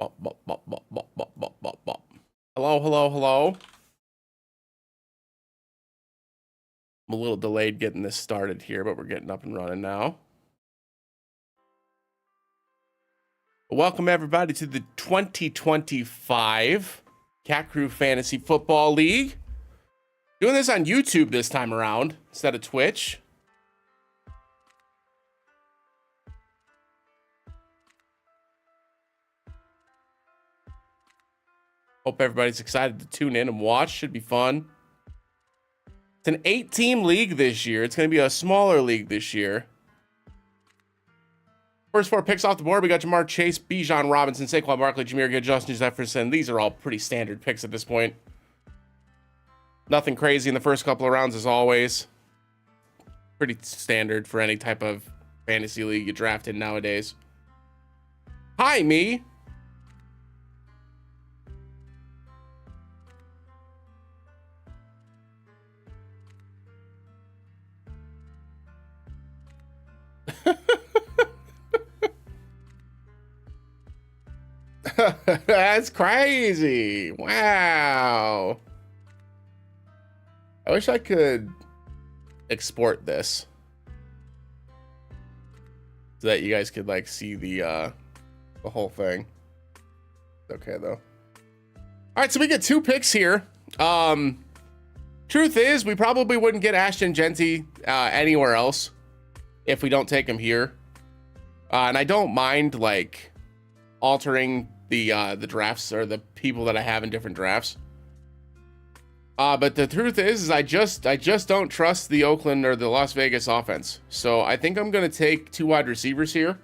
Bop, bop, bop, bop, bop, bop, bop, bop, bop. Hello, hello, hello. I'm a little delayed getting this started here, but we're getting up and running now. Welcome everybody to the 2025 KatKrew Fantasy Football League. Doing this on YouTube this time around instead of Twitch. Hope everybody's excited to tune in and watch. Should be fun. It's an 8-team league this year. It's going to be a smaller league this year. First four picks off the board, we got Jamar Chase, Bijan Robinson, Saquon Barkley, Jameer Gibbs, Justin Jefferson. These are all pretty standard picks at this point. Nothing crazy in the first couple of rounds as always. Pretty standard for any type of fantasy league you draft in nowadays. Hi, me. That's crazy. Wow. I wish I could export this so that you guys could like see the whole thing. Okay though. All right, so we get two picks here. Truth is, we probably wouldn't get Ashton Genty anywhere else if we don't take him here. And I don't mind like altering the drafts or the people that I have in different drafts. But the truth is I just don't trust the Oakland or the Las Vegas offense. So I think I'm going to take two wide receivers here.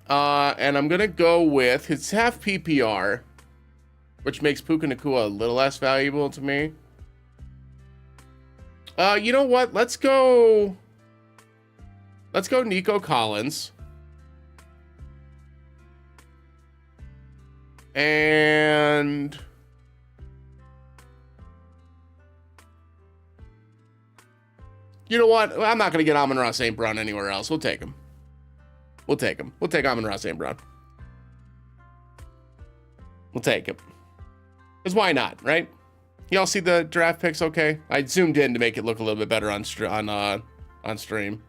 And I'm going to go with, it's half PPR, which makes Puka Nacua a little less valuable to me. You know what? Let's go Nico Collins. And you know what? I'm not going to get Amon-Ra St. Brown anywhere else. We'll take him. We'll take him. We'll take Amon-Ra St. Brown. We'll take him. Because why not, right? Y'all see the draft picks okay? I zoomed in to make it look a little bit better on stream.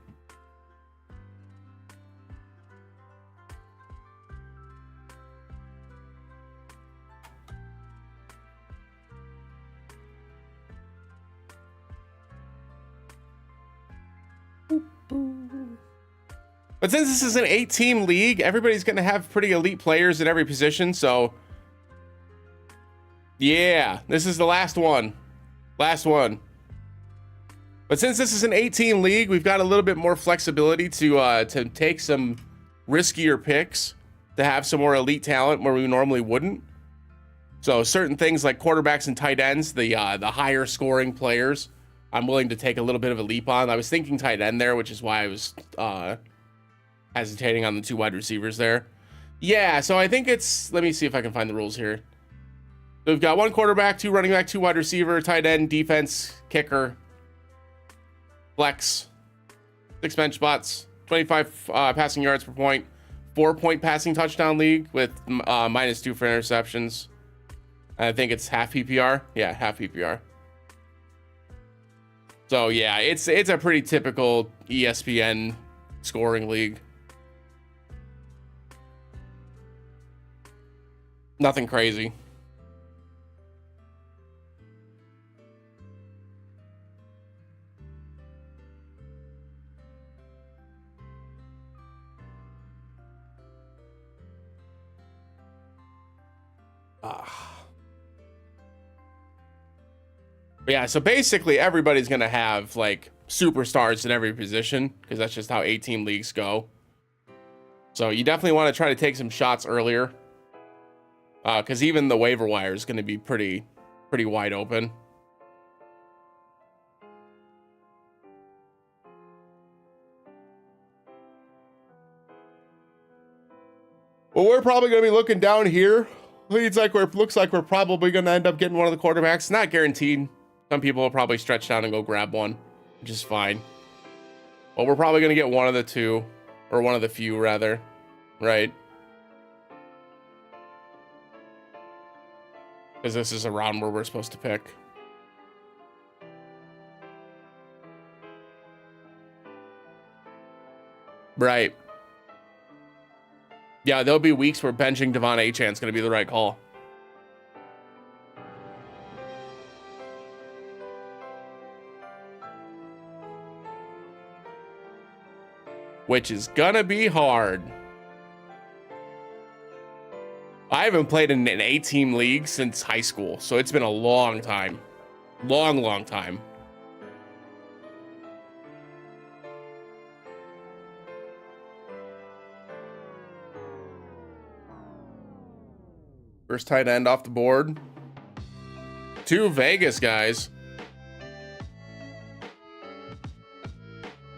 But since this is an 8-team league, everybody's going to have pretty elite players at every position. So, yeah, this is the last one. Last one. But since this is an 8-team league, we've got a little bit more flexibility to take some riskier picks, to have some more elite talent where we normally wouldn't. So certain things like quarterbacks and tight ends, the higher scoring players, I'm willing to take a little bit of a leap on. I was thinking tight end there, which is why I was hesitating on the two wide receivers there. Yeah, so I think it's, let me see if I can find the rules here. So we've got one quarterback, two running back, two wide receiver, tight end, defense, kicker, flex, 6 bench spots, 25 passing yards per point, 4-point passing touchdown league with -2 for interceptions. I think it's half PPR. Yeah, half PPR. So yeah, it's a pretty typical ESPN scoring league. Nothing crazy. But yeah, so basically everybody's going to have like superstars in every position because that's just how 8-team leagues go. So you definitely want to try to take some shots earlier. Because even the waiver wire is going to be pretty wide open. Well, we're probably going to be looking down here. Looks like we're probably going to end up getting one of the quarterbacks. Not guaranteed. Some people will probably stretch down and go grab one, which is fine. But we're probably going to get one of the two, or one of the few rather, right? Because this is a round where we're supposed to pick. Right. Yeah, there'll be weeks where benching Devon Achant's going to be the right call. Which is gonna be hard. I haven't played in an 8-team league since high school, so it's been a long time. Long time. First tight end off the board. 2 Vegas guys.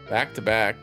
Back to back.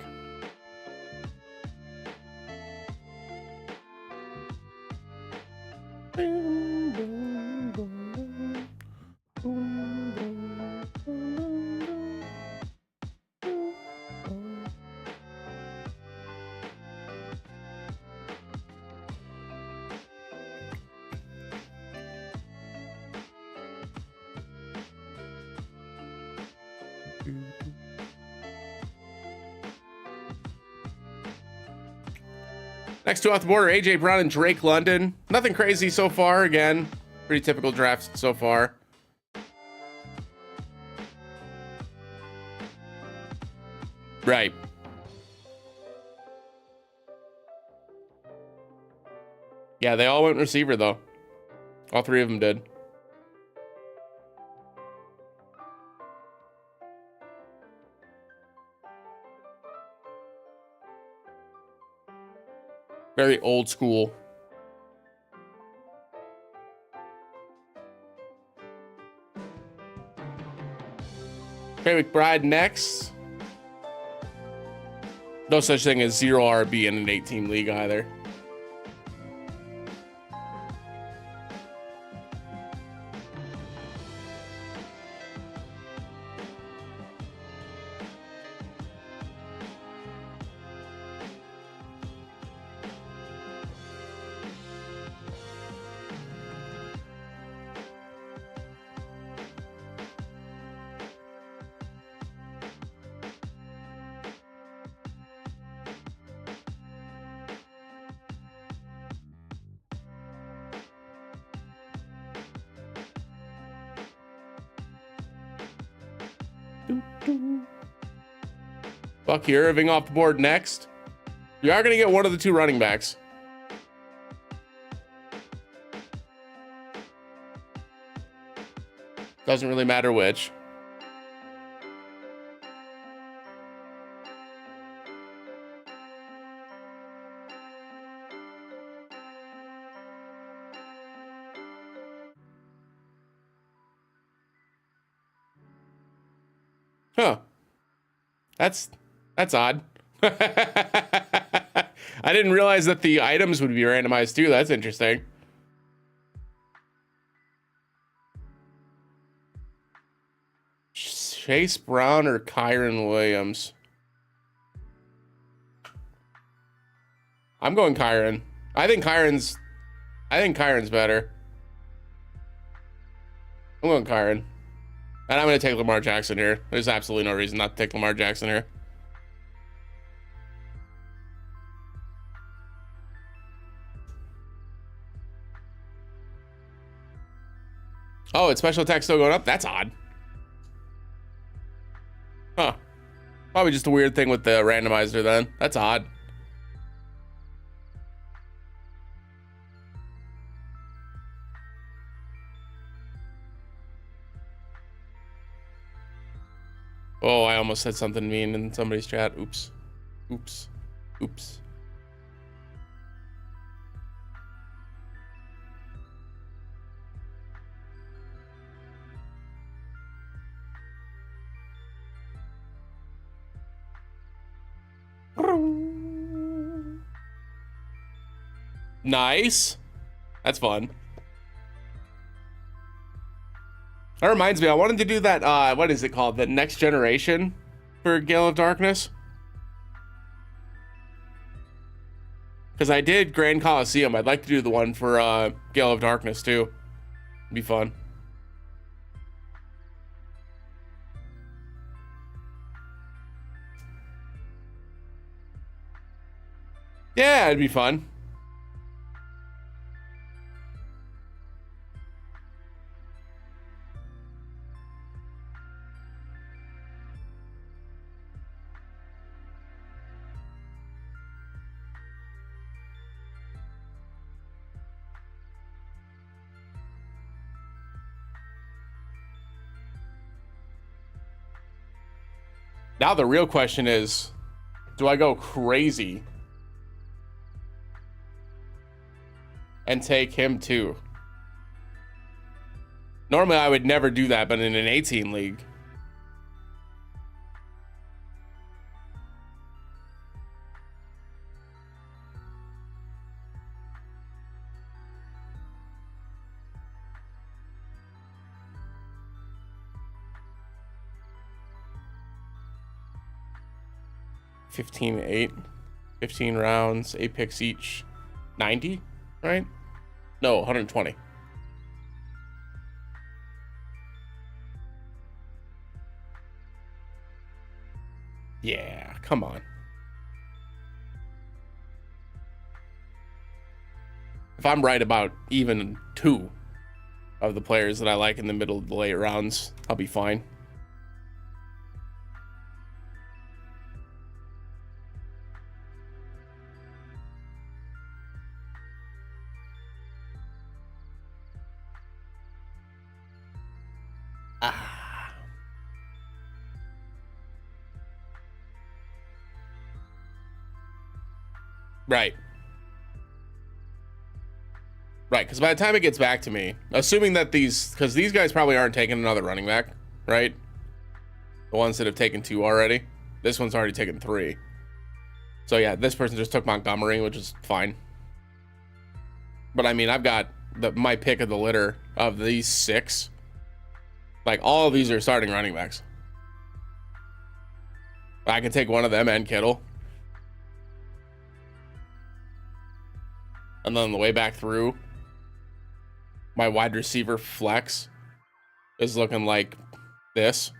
Next 2 off the board are AJ Brown and Drake London. Nothing crazy so far. Again, pretty typical drafts so far. Right. Yeah, they all went receiver though. All 3 of them did. Very old school. Trey McBride next. No such thing as 0 RB in an 8-team league either. Bucky Irving off the board next. We are going to get one of the 2 running backs. Doesn't really matter which. Huh. That's odd. I didn't realize that the items would be randomized too. That's interesting. Chase Brown or Kyron Williams? I'm going Kyron. I think Kyron's better. I'm going Kyron. And I'm going to take Lamar Jackson here. There's absolutely no reason not to take Lamar Jackson here. Oh, it's special attack still going up? That's odd. Huh. Probably just a weird thing with the randomizer then. That's odd. Oh, I almost said something mean in somebody's chat. Oops. Oops. Oops. Nice. That's fun. That reminds me, I wanted to do that, what is it called? The next generation for Gale of Darkness. Because I did Grand Coliseum. I'd like to do the one for Gale of Darkness too. Be fun. Yeah, it'd be fun. Now the real question is, do I go crazy and take him too? Normally I would never do that, but in an 18 league. $15-8, 15 rounds, 8 picks each, 90, right? No, 120. Yeah, come on. If I'm right about even 2 of the players that I like in the middle of the late rounds, I'll be fine. Right. Right, because by the time it gets back to me, assuming that because these guys probably aren't taking another running back, right? The ones that have taken 2 already. This one's already taken 3. So yeah, this person just took Montgomery, which is fine. But I mean, I've got my pick of the litter of these 6. Like, all of these are starting running backs. I can take one of them and Kittle. And then on the way back through, my wide receiver flex is looking like this.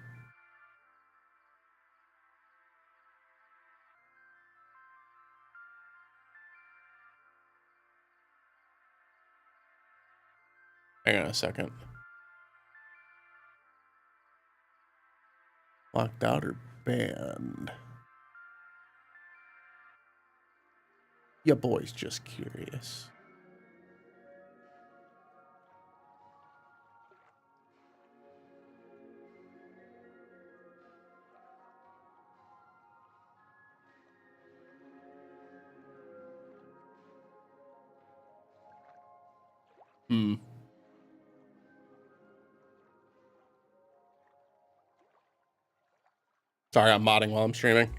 Hang on a second. Locked out or banned? Your boy's just curious. Sorry, I'm modding while I'm streaming.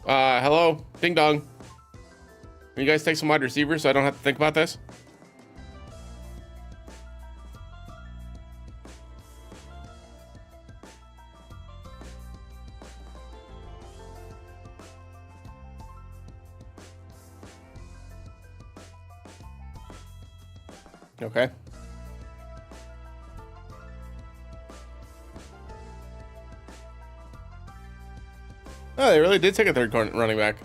Hello, ding dong. Can you guys take some wide receivers so I don't have to think about this? Okay. Oh, they really did take a third running back.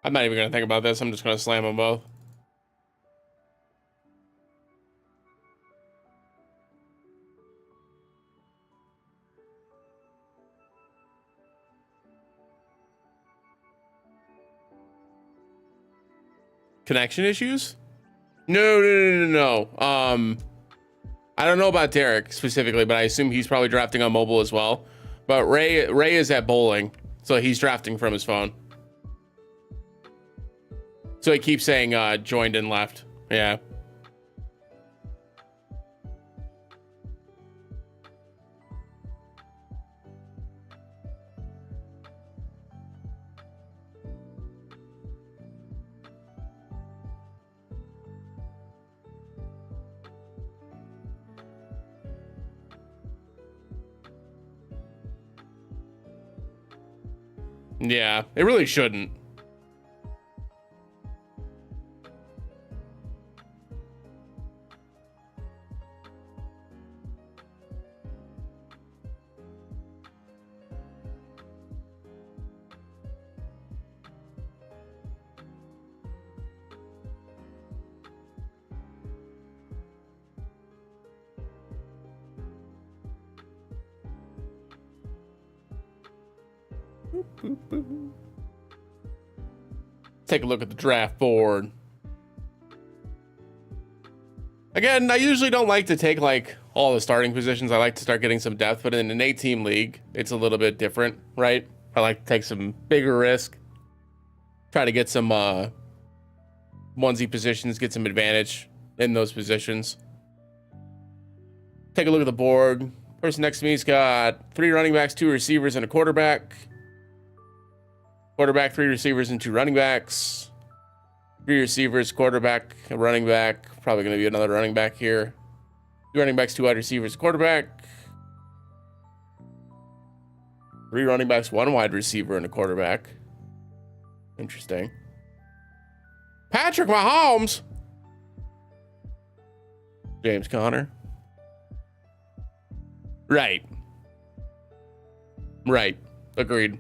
I'm not even gonna think about this. I'm just gonna slam them both. Connection issues? No. I don't know about Derek specifically, but I assume he's probably drafting on mobile as well. But Ray is at bowling, so he's drafting from his phone. So he keeps saying joined and left. Yeah. Yeah, it really shouldn't. Take a look at the draft board. Again, I usually don't like to take like all the starting positions. I like to start getting some depth, but in an 8-team league, it's a little bit different, right? I like to take some bigger risk. Try to get some onesie positions, get some advantage in those positions. Take a look at the board. Person next to me's got 3 running backs, 2 receivers, and a quarterback. Quarterback, 3 receivers, and 2 running backs. 3 receivers, quarterback, a running back. Probably going to be another running back here. 2 running backs, 2 wide receivers, quarterback. 3 running backs, 1 wide receiver, and a quarterback. Interesting. Patrick Mahomes. James Conner. Right. Agreed.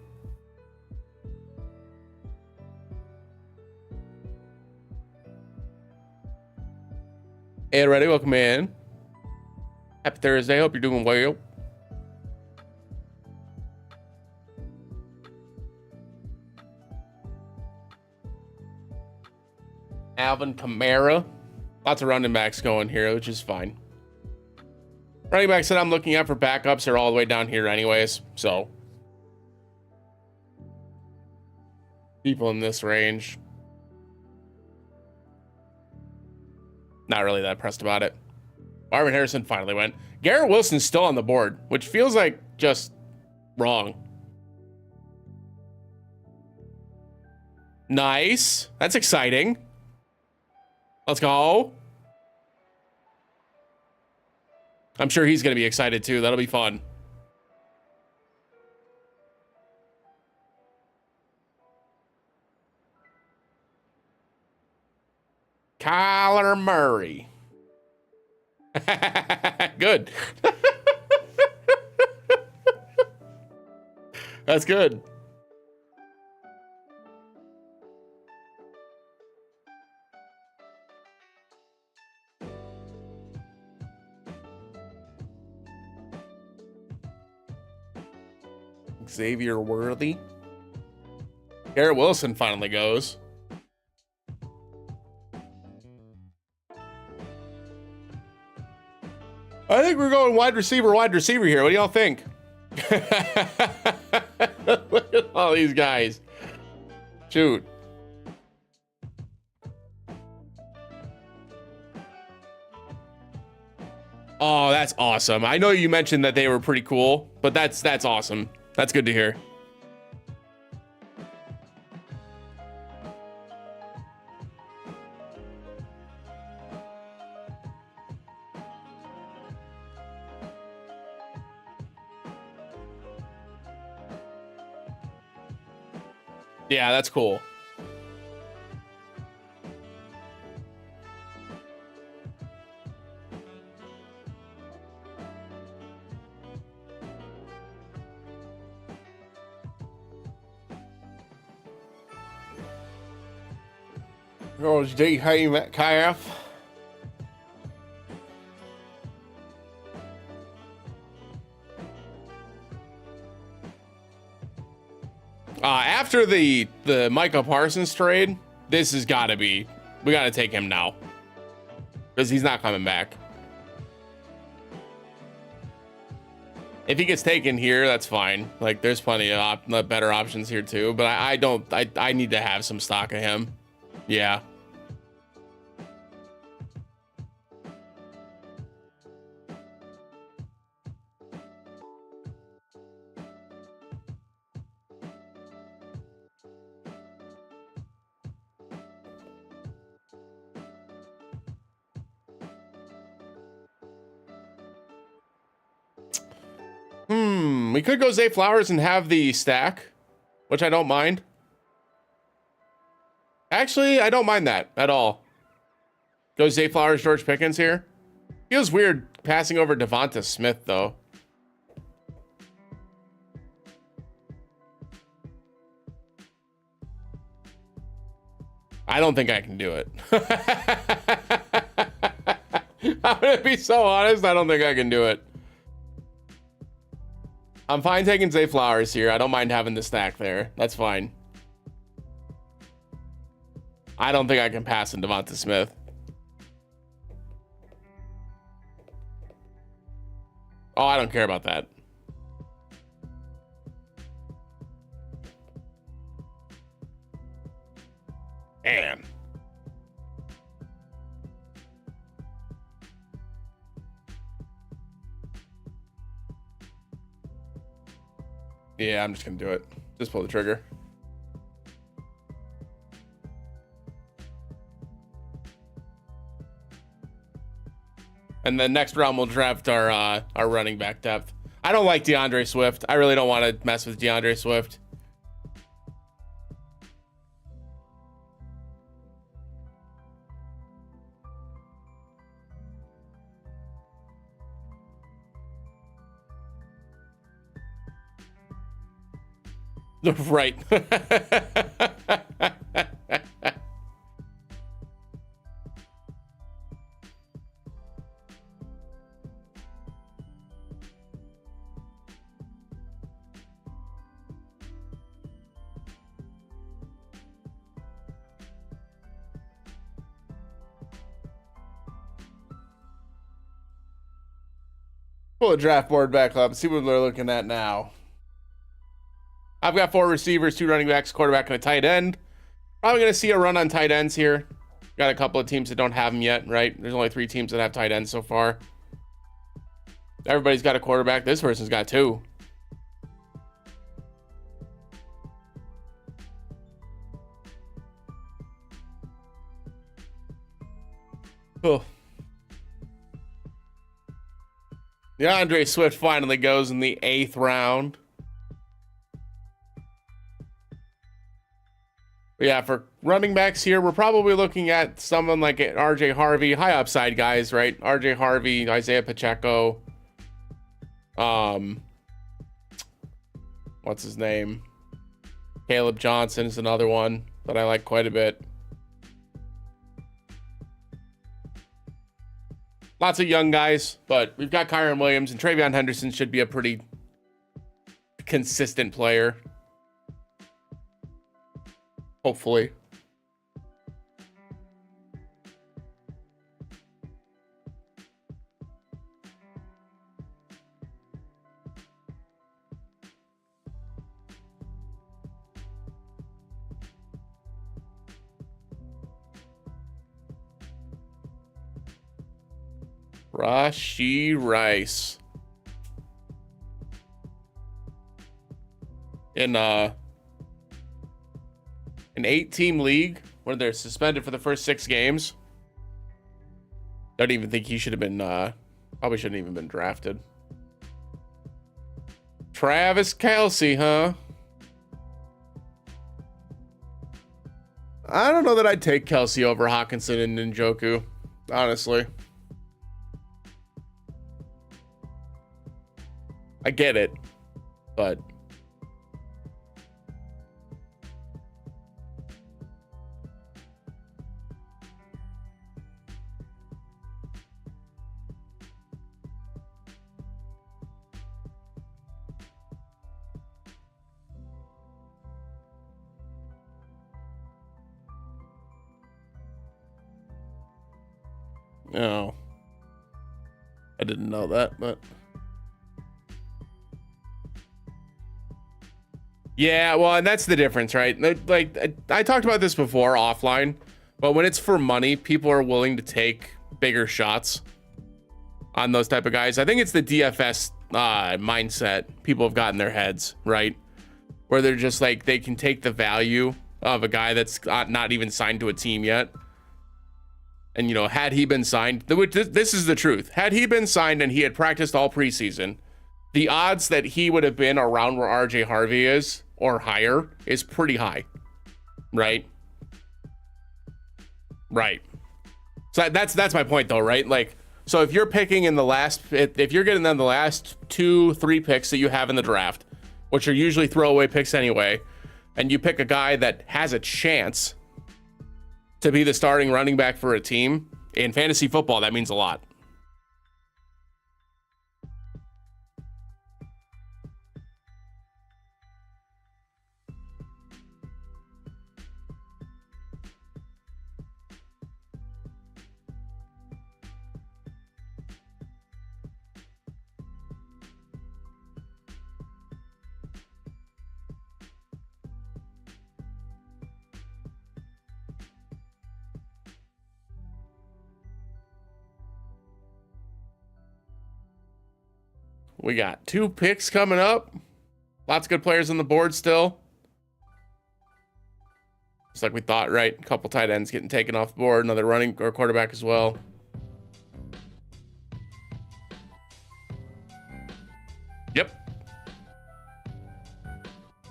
Hey, ready? Welcome in. Happy Thursday. Hope you're doing well. Alvin Kamara. Lots of running backs going here, which is fine. Running backs that I'm looking at for backups are all the way down here anyways, so. People in this range. Not really that impressed about it. Marvin Harrison finally went. Garrett Wilson's still on the board, which feels like just wrong. Nice. That's exciting. Let's go. I'm sure he's going to be excited too. That'll be fun. Kyler Murray. Good. That's good. Xavier Worthy. Garrett Wilson finally goes. I think we're going wide receiver here. What do y'all think? Look at all these guys. Shoot. Oh, that's awesome. I know you mentioned that they were pretty cool, but that's awesome. That's good to hear. Yeah, that's cool. Goes D.K. Metcalf. After the Micah Parsons trade, this has got to be We got to take him now because he's not coming back. If he gets taken here, that's fine. Like, there's plenty of better options here too. But I need to have some stock of him. Yeah. We could go Zay Flowers and have the stack, which I don't mind. Actually, I don't mind that at all. Go Zay Flowers, George Pickens here. Feels weird passing over Devonta Smith, though. I don't think I can do it. I'm going to be so honest, I don't think I can do it. I'm fine taking Zay Flowers here. I don't mind having the stack there. That's fine. I don't think I can pass in Devonta Smith. Oh, I don't care about that. Man. Yeah, I'm just gonna do it. Just pull the trigger. And then next round we'll draft our running back depth. I don't like DeAndre Swift. I really don't want to mess with DeAndre Swift. Right. Pull the draft board back up and see what we're looking at now. I've got 4 receivers, 2 running backs, quarterback, and a tight end. Probably going to see a run on tight ends here. Got a couple of teams that don't have them yet, right? There's only 3 teams that have tight ends so far. Everybody's got a quarterback. This person's got 2. Oh. DeAndre Swift finally goes in the 8th round. Yeah, for running backs here, we're probably looking at someone like RJ Harvey, high upside guys, right? RJ Harvey, Isaiah Pacheco. What's his name? Caleb Johnson is another one that I like quite a bit. Lots of young guys, but we've got Kyron Williams, and Travion Henderson should be a pretty consistent player. Hopefully. Rashee Rice. In an 8-team league where they're suspended for the first 6 games. Don't even think he should have been, probably shouldn't even been drafted. Travis Kelce, huh? I don't know that I'd take Kelce over Hawkinson and Njoku, honestly. I get it, but No, I didn't know that, but yeah, well, and that's the difference, right? Like I talked about this before offline, but when it's for money, people are willing to take bigger shots on those type of guys. I think it's the DFS mindset people have got in their heads, right? Where they're just like, they can take the value of a guy that's not even signed to a team yet. And, you know, had he been signed, this is the truth. Had he been signed and he had practiced all preseason, the odds that he would have been around where RJ Harvey is or higher is pretty high, right? Right. So that's my point though, right? Like, so if you're picking in the last, if you're getting them the last 2-3 picks that you have in the draft, which are usually throwaway picks anyway, and you pick a guy that has a chance to be the starting running back for a team in fantasy football, that means a lot. We got 2 picks coming up. Lots of good players on the board still. Just like we thought, right? A couple tight ends getting taken off the board. Another running or quarterback as well. Yep.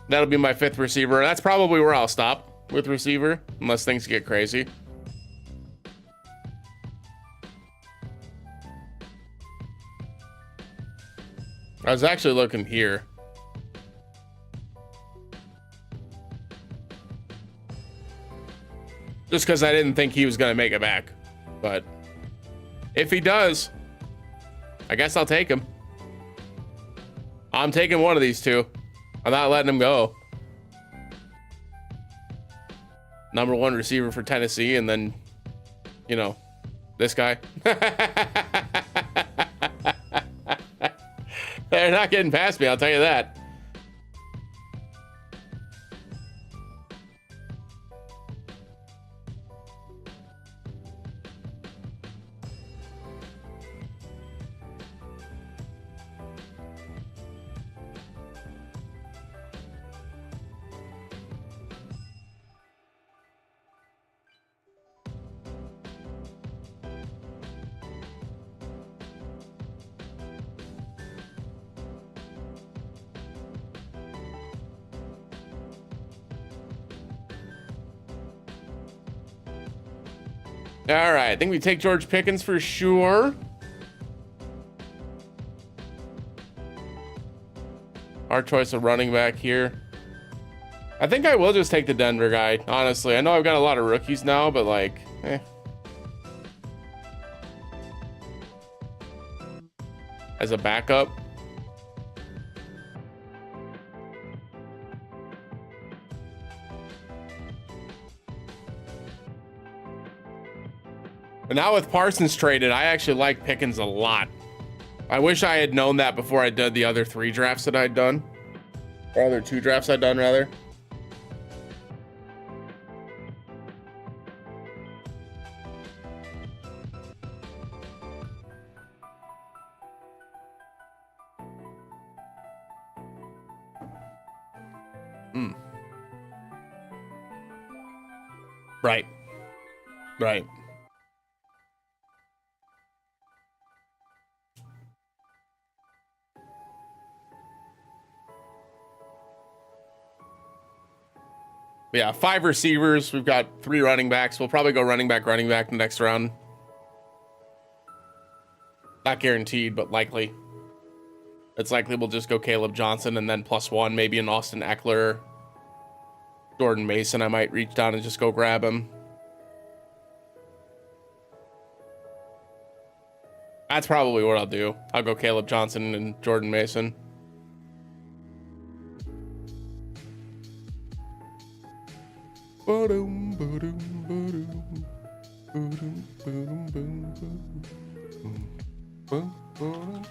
That'll be my 5th receiver. That's probably where I'll stop with receiver, unless things get crazy. I was actually looking here. Just because I didn't think he was going to make it back. But if he does, I guess I'll take him. I'm taking one of these 2. I'm not letting him go. Number 1 receiver for Tennessee, and then, you know, this guy. They're not getting past me, I'll tell you that. All right, I think we take George Pickens for sure. Our choice of running back here. I think I will just take the Denver guy, honestly. I know I've got a lot of rookies now, but like, as a backup. But now with Parsons traded, I actually like Pickens a lot. I wish I had known that before I did the other 3 drafts that I'd done. Or other 2 drafts I'd done, rather. Right. Right. Yeah, 5 receivers. We've got 3 running backs. We'll probably go running back the next round. Not guaranteed, but likely. It's likely we'll just go Caleb Johnson and then +1, maybe an Austin Eckler. Jordan Mason, I might reach down and just go grab him. That's probably what I'll do. I'll go Caleb Johnson and Jordan Mason. Boom, boom, boom, boom, boom, boom.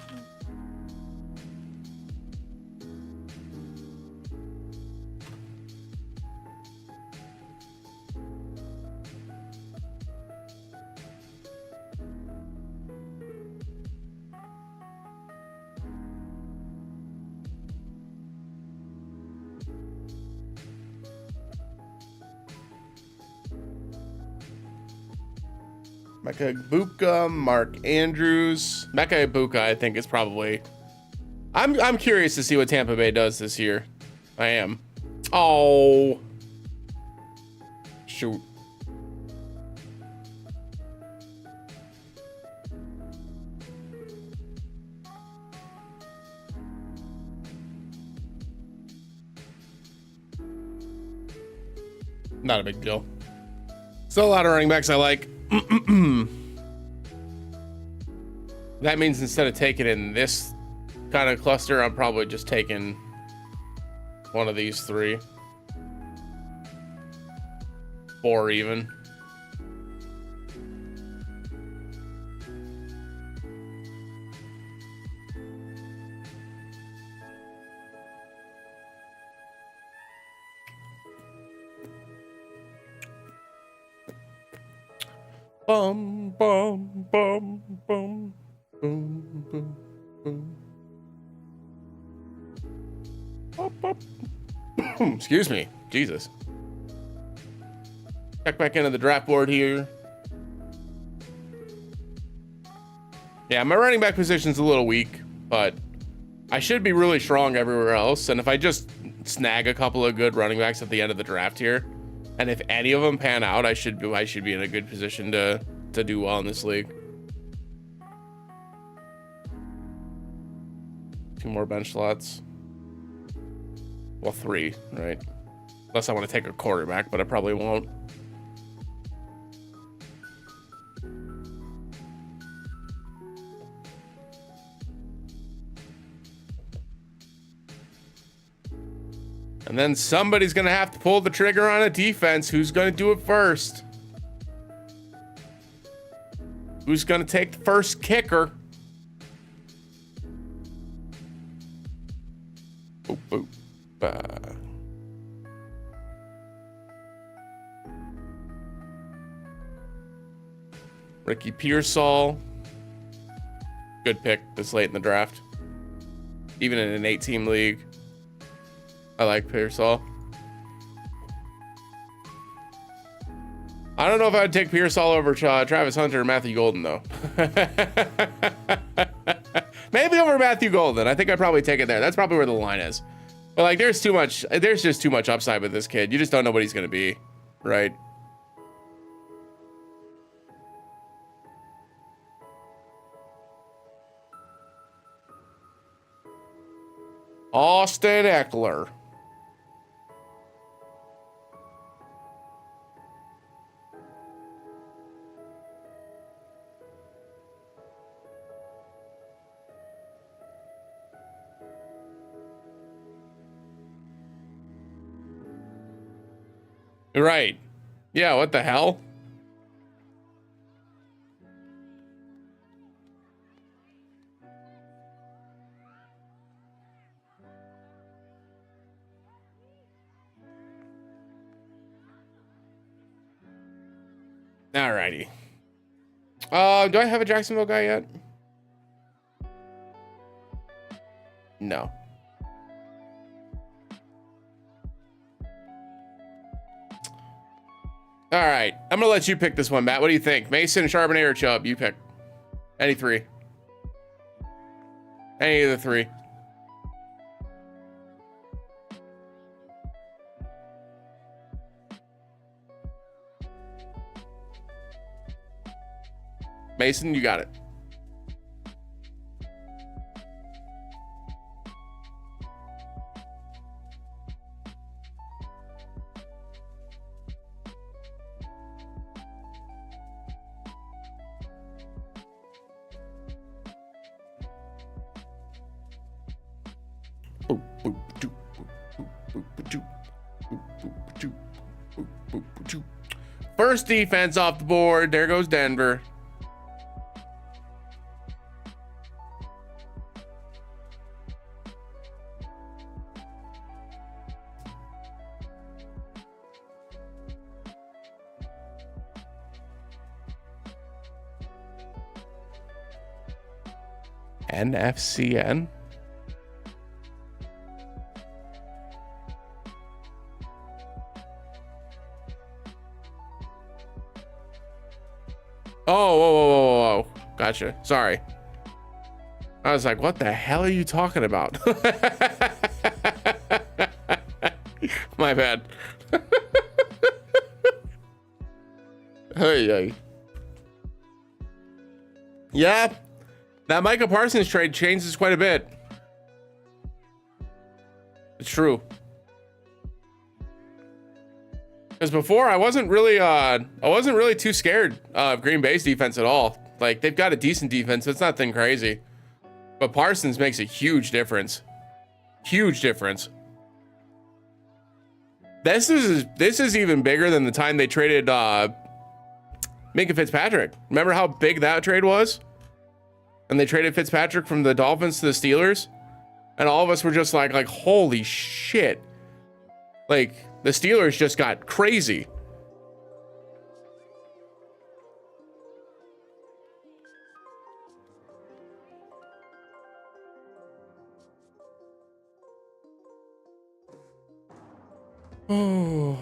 Mecca Ibuka, Mark Andrews. Mecca Ibuka, I think, is probably. I'm curious to see what Tampa Bay does this year. I am. Oh. Shoot. Not a big deal. Still a lot of running backs I like. That means instead of taking in this kind of cluster, I'm probably just taking one of these three. 4 even. Bum, bum, bum, bum, boom, boom, boom. Up, up. Excuse me. Jesus. Check back into the draft board here. Yeah, my running back position's a little weak, but I should be really strong everywhere else. And if I just snag a couple of good running backs at the end of the draft here, and if any of them pan out, I should be in a good position to do well in this league. 2 more bench slots. Well, 3, right? Unless I want to take a quarterback, but I probably won't. And then somebody's going to have to pull the trigger on a defense. Who's going to do it first? Who's going to take the first kicker? Boop, boop. Ricky Pearsall. Good pick this late in the draft. Even in an 8-team league. I like Pearsall. I don't know if I would take Pearsall over Travis Hunter or Matthew Golden, though. Maybe over Matthew Golden. I think I'd probably take it there. That's probably where the line is. But like, there's just too much upside with this kid. You just don't know what he's going to be, right? Austin Eckler. Right. Yeah, what the hell? Alrighty. Do I have a Jacksonville guy yet? No. All right, I'm gonna let you pick this one, Matt. What do you think? Mason, Charbonnet, or Chubb? You pick. Any 3. Any of the 3. Mason, you got it. First defense off the board. There goes Denver. NFCN. Oh, whoa. Gotcha. Sorry. I was like, what the hell are you talking about? My bad. Hey. Yeah. That Micah Parsons trade changes quite a bit. It's true. Because before I wasn't really too scared of Green Bay's defense at all. Like, they've got a decent defense. It's nothing crazy. But Parsons makes a huge difference. Huge difference. This is even bigger than the time they traded Minka Fitzpatrick. Remember how big that trade was? And they traded Fitzpatrick from the Dolphins to the Steelers, and all of us were just like holy shit. Like, the Steelers just got crazy. Oh.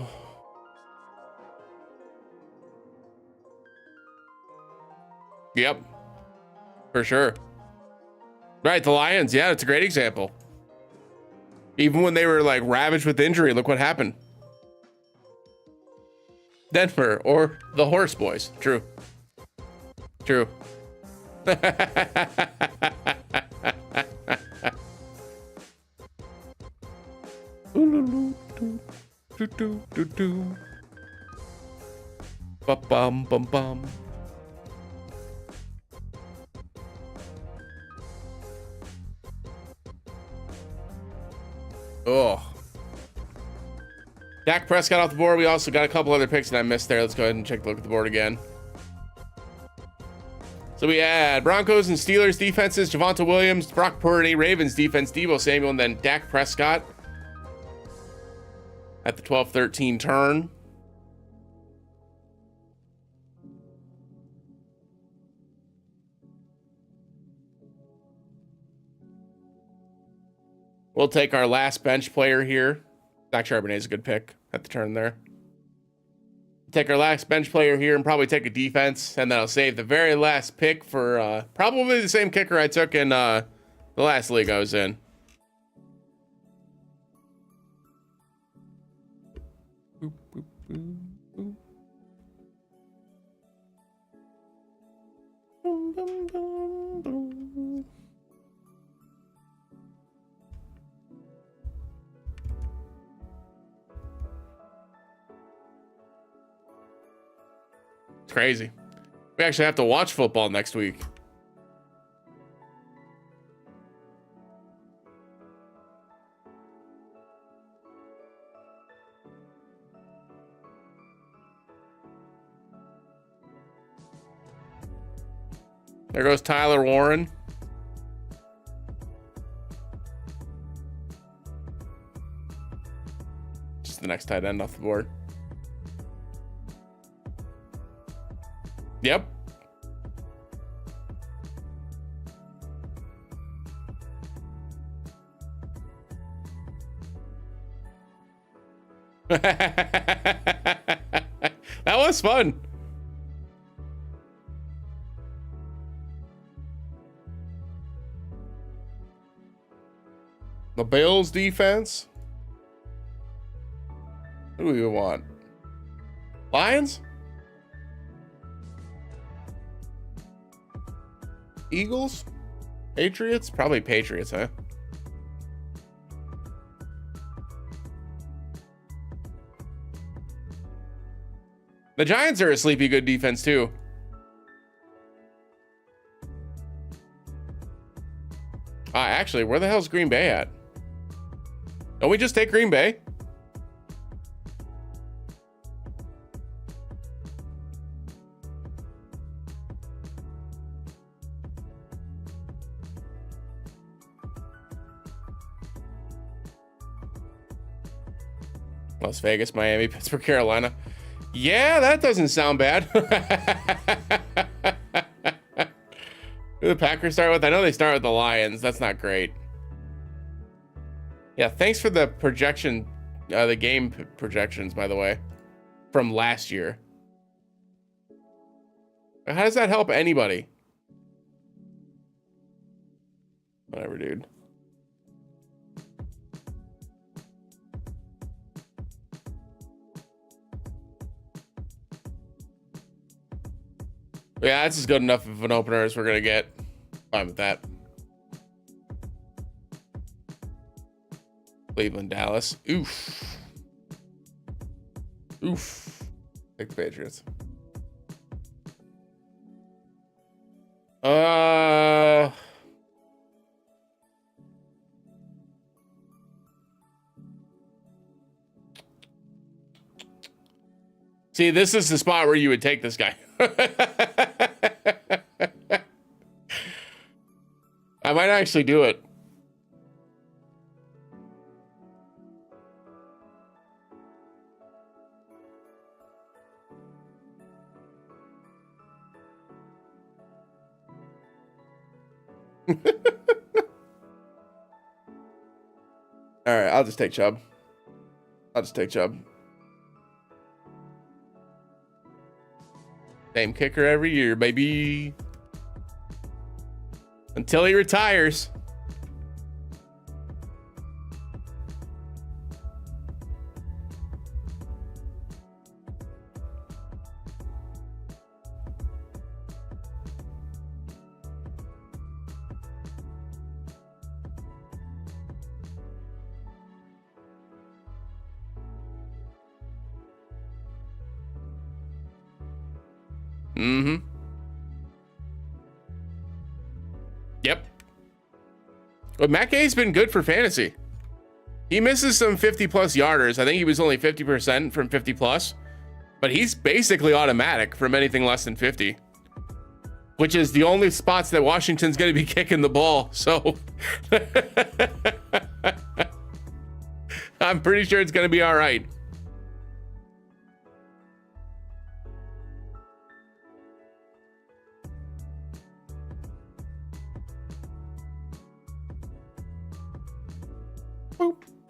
Yep. For sure. Right, the Lions. Yeah, it's a great example. Even when they were like ravaged with injury, look what happened. Denver or the Horse Boys. True. True. Bum bum bum. Oh. Dak Prescott off the board. We also got a couple other picks that I missed there. Let's go ahead and check a look at the board again. So we had Broncos and Steelers defenses, Javonte Williams, Brock Purdy, Ravens defense, Deebo Samuel, and then Dak Prescott at the 12-13 turn. We'll take our last bench player here. Zach Charbonnet is a good pick at the turn there. Take our last bench player here and probably take a defense, and then I'll save the very last pick for probably the same kicker I took in the last league I was in. Boop, boop, boop, boop. Boom, boom, boom, boom. It's crazy. We actually have to watch football next week. There goes Tyler Warren. Just the next tight end off the board. Yep. That was fun. The Bills defense. Who do we want? Lions? Eagles? Patriots? Probably Patriots, huh? The Giants are a sleepy good defense too. Actually, where the hell's Green Bay at? Don't we just take Green Bay? Las Vegas, Miami, Pittsburgh, Carolina. Yeah, that doesn't sound bad. Who the Packers start with? I know they start with the Lions. That's not great. Yeah, thanks for the projection, the game projections, by the way, from last year. How does that help anybody? Whatever, dude. Yeah, that's as good enough of an opener as we're gonna get. Fine with that. Cleveland, Dallas. Oof. Oof. Take the Patriots. See, this is the spot where you would take this guy. I might actually do it. All right, I'll just take Chubb. Same kicker every year, baby. Until he retires. Mm-hmm. Yep. But Matt Gay's been good for fantasy. He misses some 50-plus yarders. I think he was only 50% from 50-plus. But he's basically automatic from anything less than 50. Which is the only spots that Washington's going to be kicking the ball. So I'm pretty sure it's going to be all right.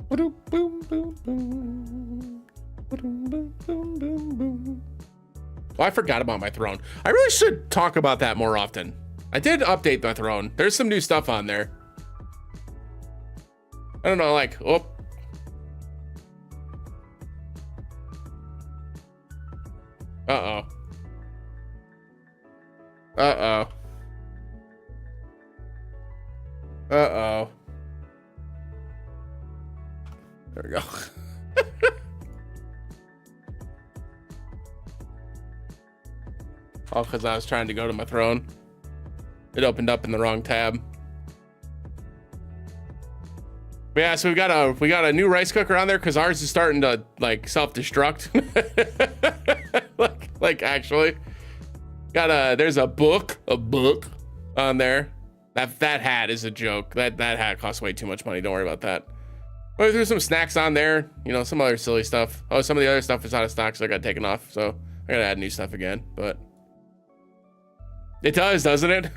Boom, boom, boom, boom. Boom, boom, boom, boom, boom. Oh, I forgot about my throne. I really should talk about that more often. I did update my throne. There's some new stuff on there. I don't know, like, oh. Uh-oh. Uh-oh. Uh-oh. There we go. All because I was trying to go to my throne. It opened up in the wrong tab. But yeah, so we got a new rice cooker on there because ours is starting to like self-destruct. like actually. There's a book on there. That hat is a joke. That hat costs way too much money. Don't worry about that. Well, there's some snacks on there, you know, some other silly stuff. Oh, some of the other stuff is out of stock, so I got taken off. So I gotta add new stuff again, but it does, doesn't it?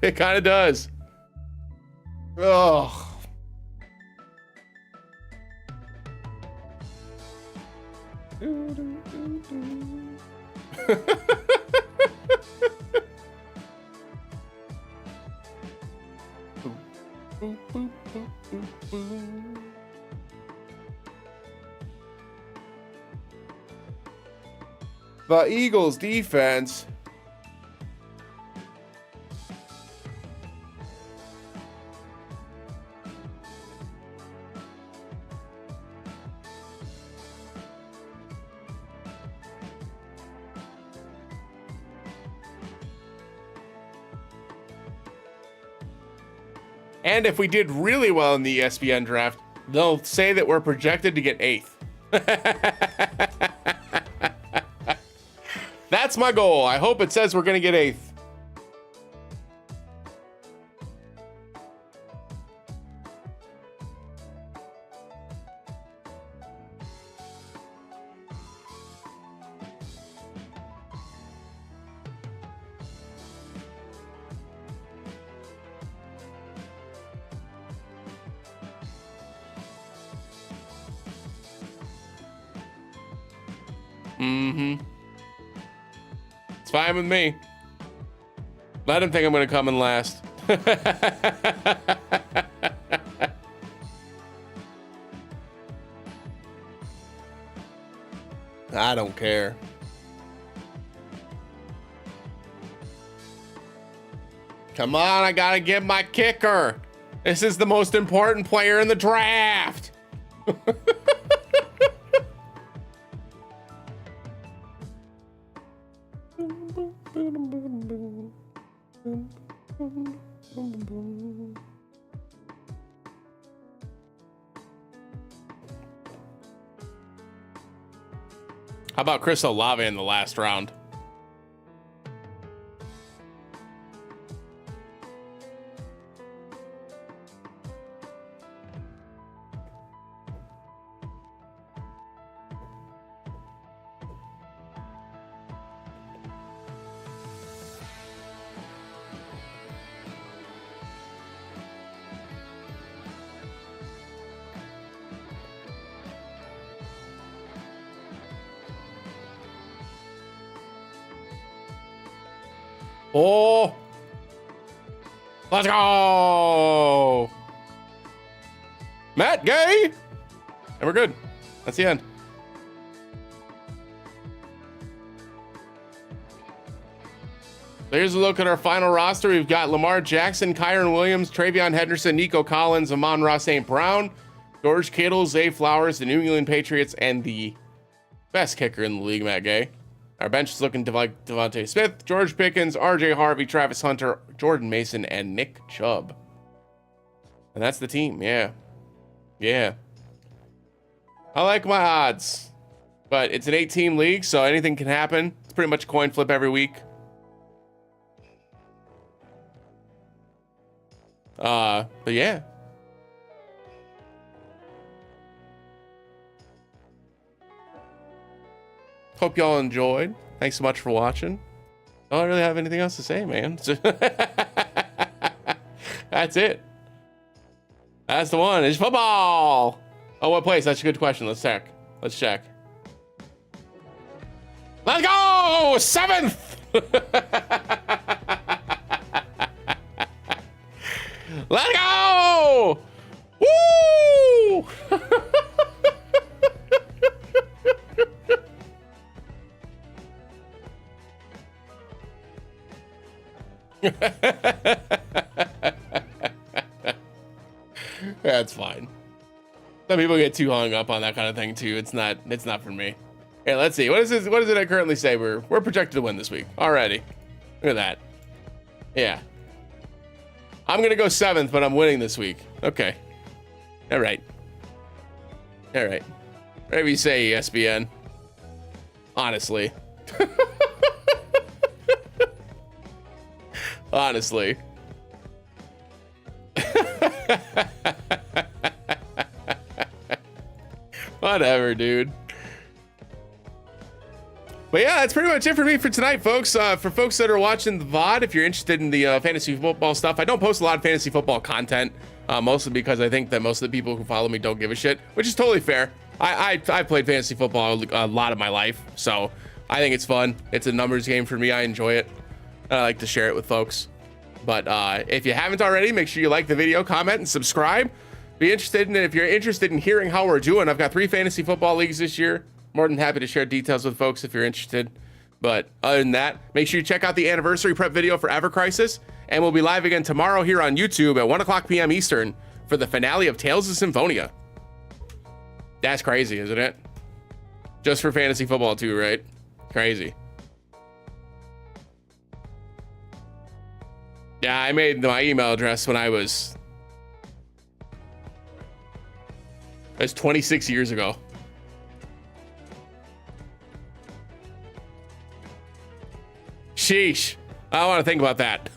It kind of does. Oh. The Eagles defense. And if we did really well in the ESPN draft, they'll say that we're projected to get 8th. That's my goal. I hope it says we're going to get 8th. Mm-hmm. It's fine with me. Let him think I'm going to come in last. I don't care. Come on, I gotta get my kicker. This is the most important player in the draft. How about Chris Olave in the last round? Oh, let's go. Matt Gay. And we're good. That's the end. So here's a look at our final roster. We've got Lamar Jackson, Kyron Williams, Travion Henderson, Nico Collins, Amon-Ra St. Brown, George Kittle, Zay Flowers, the New England Patriots, and the best kicker in the league, Matt Gay. Our bench is looking like Devontae Smith, George Pickens, RJ Harvey, Travis Hunter, Jordan Mason, and Nick Chubb. And that's the team. Yeah. Yeah. I like my odds. But it's an 8-team league, so anything can happen. It's pretty much a coin flip every week. But yeah. Hope y'all enjoyed. Thanks so much for watching. I don't really have anything else to say, man. That's it. That's the one. It's football. Oh, what place? That's a good question. Let's check. Let's check. Let's go! 7th! Let's go! Woo! That's fine. Some people get too hung up on that kind of thing too. It's not for me. Hey, let's see. What is this? What does it currently say? We're projected to win this week. Alrighty. Look at that. Yeah. I'm gonna go 7th, but I'm winning this week. Okay. All right. All right. Whatever you say, ESPN. Honestly. Honestly. Whatever, dude. But yeah, that's pretty much it for me for tonight, folks. For folks that are watching the VOD, if you're interested in the fantasy football stuff, I don't post a lot of fantasy football content, mostly because I think that most of the people who follow me don't give a shit, which is totally fair. I've played fantasy football a lot of my life, so I think it's fun. It's a numbers game for me. I enjoy it. I like to share it with folks. But if you haven't already, make sure you like the video, comment, and subscribe. Be interested in it. If you're interested in hearing how we're doing, I've got 3 fantasy football leagues this year. More than happy to share details with folks if you're interested. But other than that, make sure you check out the anniversary prep video for Ever Crisis. And we'll be live again tomorrow here on YouTube at 1:00 p.m. Eastern for the finale of Tales of Symphonia. That's crazy, isn't it? Just for fantasy football too, right? Crazy. Yeah, I made my email address when I was 26 years ago. Sheesh. I don't want to think about that.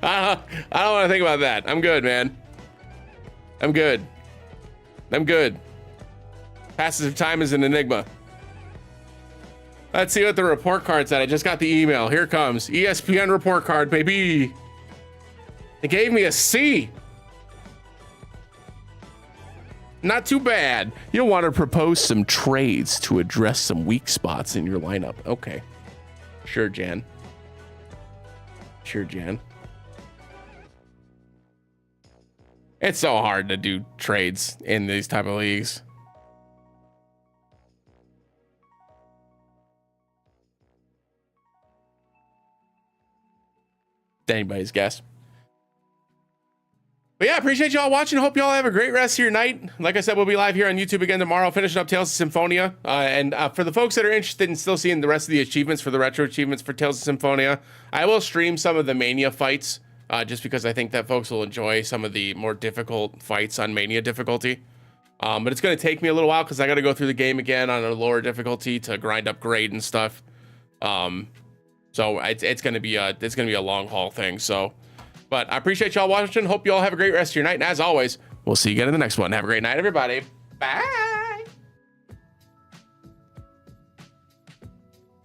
I don't want to think about that. I'm good, man. I'm good. I'm good. Passage of time is an enigma. Let's see what the report card said. I just got the email. Here it comes. ESPN report card, baby. It gave me a C. Not too bad. You'll want to propose some trades to address some weak spots in your lineup. Okay. Sure, Jan. Sure, Jan. It's so hard to do trades in these type of leagues. Anybody's guess. But yeah, appreciate y'all watching. Hope y'all have a great rest of your night. Like I said, we'll be live here on YouTube again tomorrow, finishing up Tales of Symphonia. And for the folks that are interested in still seeing the rest of the achievements for the retro achievements for Tales of Symphonia, I will stream some of the Mania fights, just because I think that folks will enjoy some of the more difficult fights on Mania difficulty. But it's going to take me a little while because I got to go through the game again on a lower difficulty to grind up grade and stuff. So it's going to be a long haul thing. So. But I appreciate y'all watching. Hope you all have a great rest of your night. And as always, we'll see you again in the next one. Have a great night, everybody. Bye.